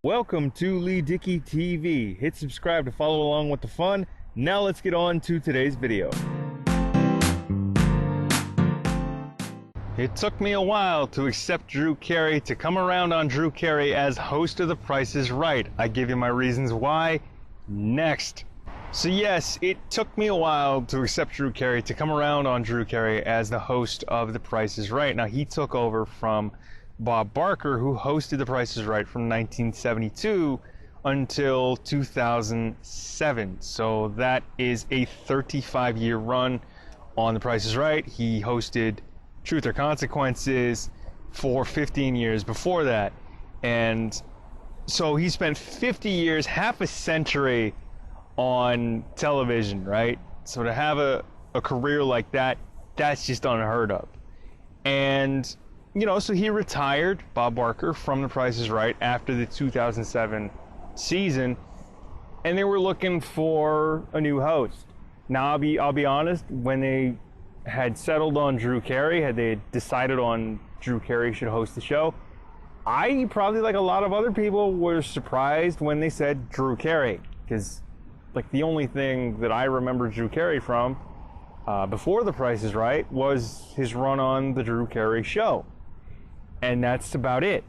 Welcome to Leigh Dickey TV. Hit subscribe to follow along with the fun. Now let's get on to today's video. It took me a while to accept Drew Carey, to come around on Drew Carey as host of The Price is Right. I give you my reasons why next. So yes, it took me a while to accept Drew Carey, to come around on Drew Carey as the host of The Price is Right. Now he took over from Bob Barker, who hosted The Price is Right from 1972 until 2007. So that is a 35-year run on The Price is Right. He hosted Truth or Consequences for 15 years before that. And so he spent 50 years, half a century on television, right? So to have a career like that, that's just unheard of. And you know, so he retired, Bob Barker, from The Price is Right after the 2007 season, and they were looking for a new host. Now, I'll be honest, when they had settled on Drew Carey, had they decided on Drew Carey should host the show, I, probably like a lot of other people, were surprised when they said Drew Carey, because like the only thing that I remember Drew Carey from before The Price is Right was his run on the Drew Carey show. And that's about it.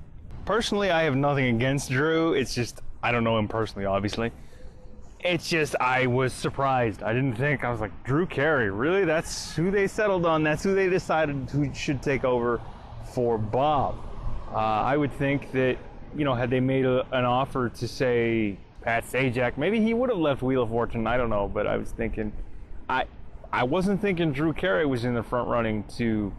Personally, I have nothing against Drew. It's just, I don't know him personally, obviously. It's just, I was surprised. I didn't think, I was like, Drew Carey, really? That's who they settled on. That's who they decided who should take over for Bob. I would think that, you know, had they made an offer to, say, Pat Sajak, maybe he would have left Wheel of Fortune. I don't know, but I was thinking, I wasn't thinking Drew Carey was in the front running to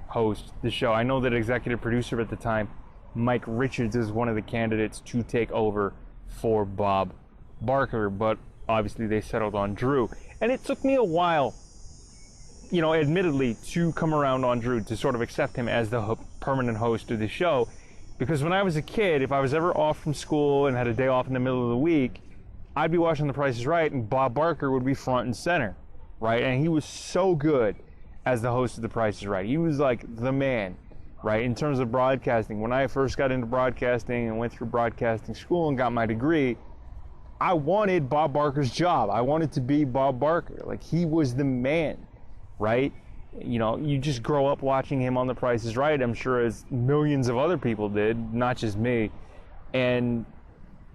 host the show. I know that executive producer at the time, Mike Richards, is one of the candidates to take over for Bob Barker, but obviously they settled on Drew. And it took me a while, you know, admittedly, to come around on Drew, to sort of accept him as the permanent host of the show, because when I was a kid, if I was ever off from school and had a day off in the middle of the week, I'd be watching The Price is Right, and Bob Barker would be front and center, right? And he was so good as the host of The Price is Right. He was like the man, right, in terms of broadcasting. When I first got into broadcasting and went through broadcasting school and got my degree, I wanted Bob Barker's job. I wanted to be Bob Barker. Like, he was the man, right? You know, you just grow up watching him on The Price is Right, I'm sure, as millions of other people did, not just me. And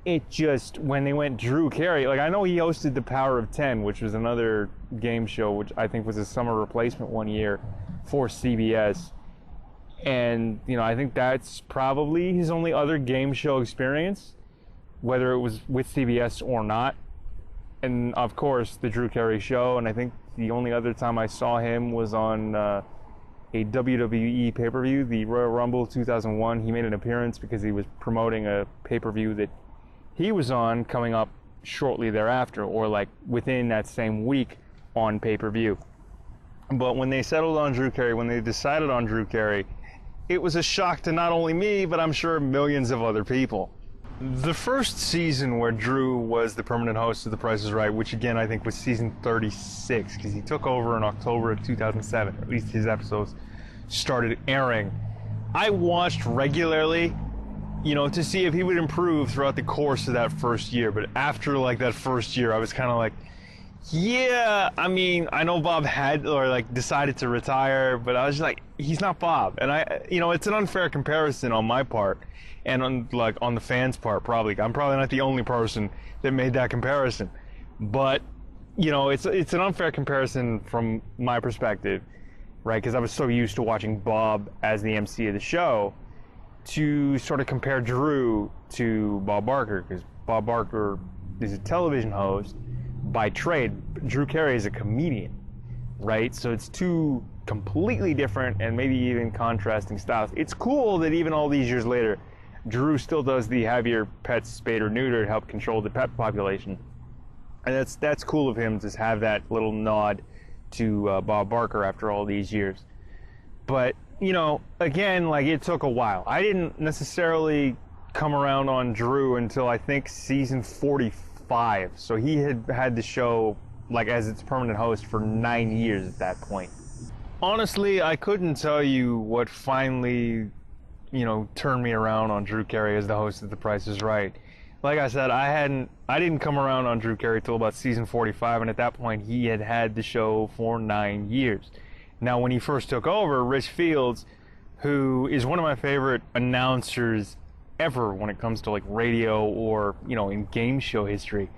it just, when they went Drew Carey, like, I know he hosted The Power of 10, which was another game show, which I think was a summer replacement one year for CBS. And, you know, I think that's probably his only other game show experience, whether it was with CBS or not. And, of course, the Drew Carey show. And I think the only other time I saw him was on a WWE pay-per-view, the Royal Rumble 2001. He made an appearance because he was promoting a pay-per-view that he was on coming up shortly thereafter, or like within that same week on pay-per-view. But when they settled on Drew Carey, when they decided on Drew Carey, it was a shock to not only me, but I'm sure millions of other people. The first season where Drew was the permanent host of The Price is Right, which again I think was season 36, because he took over in October of 2007, or at least his episodes started airing, I watched regularly, you know, to see if he would improve throughout the course of that first year. But after like that first year, I was kind of like, yeah, I mean, I know Bob had, or like decided to retire, but I was just like, he's not Bob. And you know, it's an unfair comparison on my part, and on the fans' part, probably. I'm probably not the only person that made that comparison, but you know, it's an unfair comparison from my perspective, right? Because I was so used to watching Bob as the MC of the show, to sort of compare Drew to Bob Barker, because Bob Barker is a television host by trade. Drew Carey is a comedian, right? So it's two completely different and maybe even contrasting styles. It's cool that even all these years later, Drew still does the have your pets spayed or neutered, help control the pet population. And that's cool of him to have that little nod to Bob Barker after all these years. But, you know, again, like, it took a while. I didn't necessarily come around on Drew until I think season 45. So he had the show like as its permanent host for 9 years at that point. Honestly, I couldn't tell you what finally turned me around on Drew Carey as the host of The Price is Right. Like I said, I didn't come around on Drew Carey till about season 45, and at that point he had the show for 9 years. Now, when he first took over, Rich Fields, who is one of my favorite announcers ever when it comes to like radio or in game show history,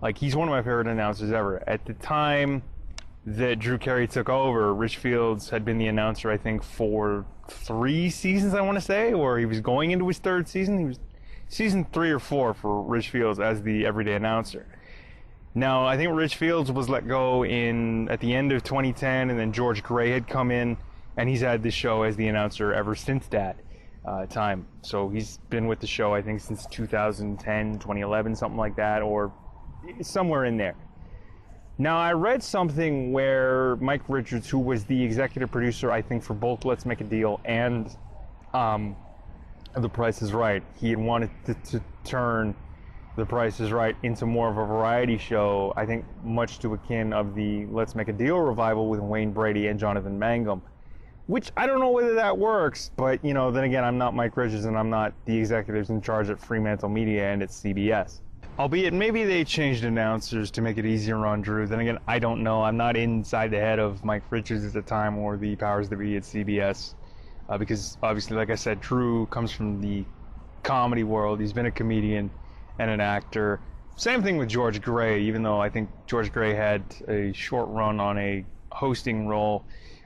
like he's one of my favorite announcers ever. At the time that Drew Carey took over, Rich Fields had been the announcer, I think, for 3 seasons, I want to say, or he was going into his 3rd season. He was season 3 or 4 for Rich Fields as the everyday announcer. Now, I think Rich Fields was let go at the end of 2010, and then George Gray had come in, and he's had the show as the announcer ever since that time. So he's been with the show, I think, since 2010, 2011, something like that, or somewhere in there. Now, I read something where Mike Richards, who was the executive producer, I think, for both Let's Make a Deal and The Price is Right, he had wanted to turn The Price is Right into more of a variety show, I think much to akin of the Let's Make a Deal revival with Wayne Brady and Jonathan Mangum, which I don't know whether that works, but, then again, I'm not Mike Richards and I'm not the executives in charge at Fremantle Media and at CBS. Albeit, maybe they changed announcers to make it easier on Drew. Then again, I don't know. I'm not inside the head of Mike Richards at the time or the powers that be at CBS. Because, obviously, like I said, Drew comes from the comedy world. He's been a comedian and an actor. Same thing with George Gray, even though I think George Gray had a short run on a hosting role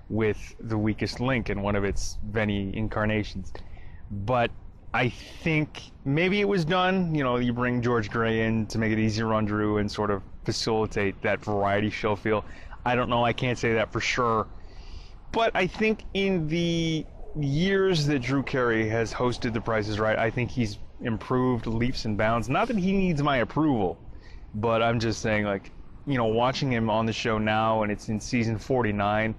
with The Weakest Link in one of its many incarnations. But I think maybe it was done, you bring George Gray in to make it easier on Drew and sort of facilitate that variety show feel. I don't know, I can't say that for sure. But I think in the years that Drew Carey has hosted The Price is Right, I think he's improved leaps and bounds. Not that he needs my approval, but I'm just saying, like, watching him on the show now, and it's in season 49,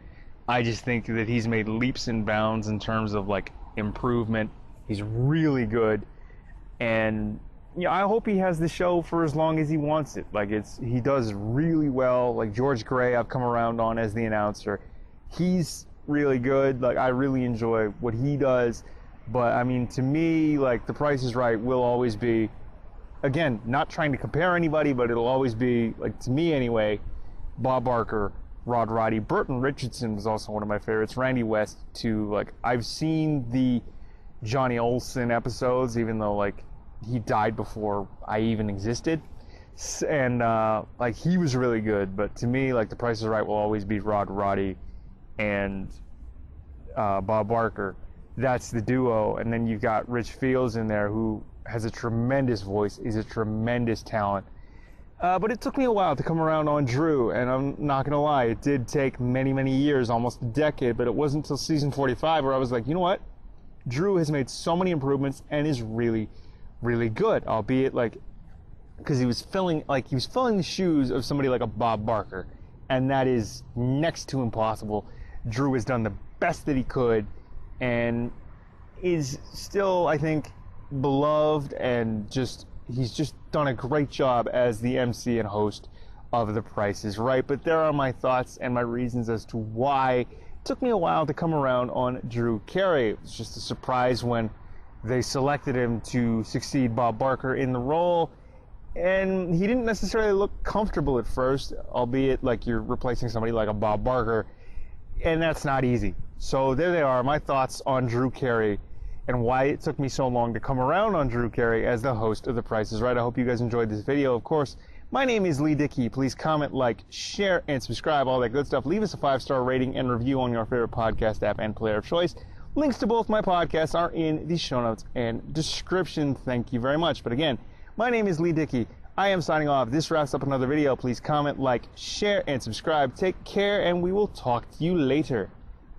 I just think that he's made leaps and bounds in terms of, like, improvement. He's really good, and I hope he has the show for as long as he wants it. Like, he does really well. Like George Gray, I've come around on as the announcer. He's really good. Like, I really enjoy what he does. But I mean, to me, like, The Price is Right will always be, again, not trying to compare anybody, but it'll always be, like, to me anyway, Bob Barker, Rod Roddy. Burton Richardson was also one of my favorites. Randy West too. Like, I've seen the Johnny Olsen episodes, even though, like, he died before I even existed, and like, he was really good. But to me, like, The Price is Right will always be Rod Roddy and Bob Barker. That's the duo. And then you've got Rich Fields in there, who has a tremendous voice, is a tremendous talent. But it took me a while to come around on Drew, and I'm not gonna lie, it did take many, many years, almost a decade. But it wasn't until season 45 where I was like, you know what? Drew has made so many improvements and is really, really good. Albeit, like, because he was filling the shoes of somebody like a Bob Barker, and that is next to impossible. Drew has done the best that he could, and is still, I think, beloved, and he's just done a great job as the MC and host of The Price is Right. But there are my thoughts and my reasons as to why it took me a while to come around on Drew Carey. It was just a surprise when they selected him to succeed Bob Barker in the role, and he didn't necessarily look comfortable at first, albeit, like, you're replacing somebody like a Bob Barker, and that's not easy. So there they are, my thoughts on Drew Carey and why it took me so long to come around on Drew Carey as the host of The Price is Right. I hope you guys enjoyed this video. Of course, my name is Leigh Dickey. Please comment, like, share, and subscribe, all that good stuff. Leave us a 5-star rating and review on your favorite podcast app and player of choice. Links to both my podcasts are in the show notes and description. Thank you very much. But again, my name is Leigh Dickey. I am signing off. This wraps up another video. Please comment, like, share, and subscribe. Take care, and we will talk to you later.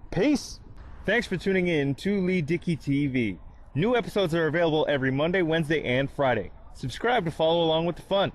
Peace. Thanks for tuning in to Leigh Dickey TV. New episodes are available every Monday, Wednesday, and Friday. Subscribe to follow along with the fun.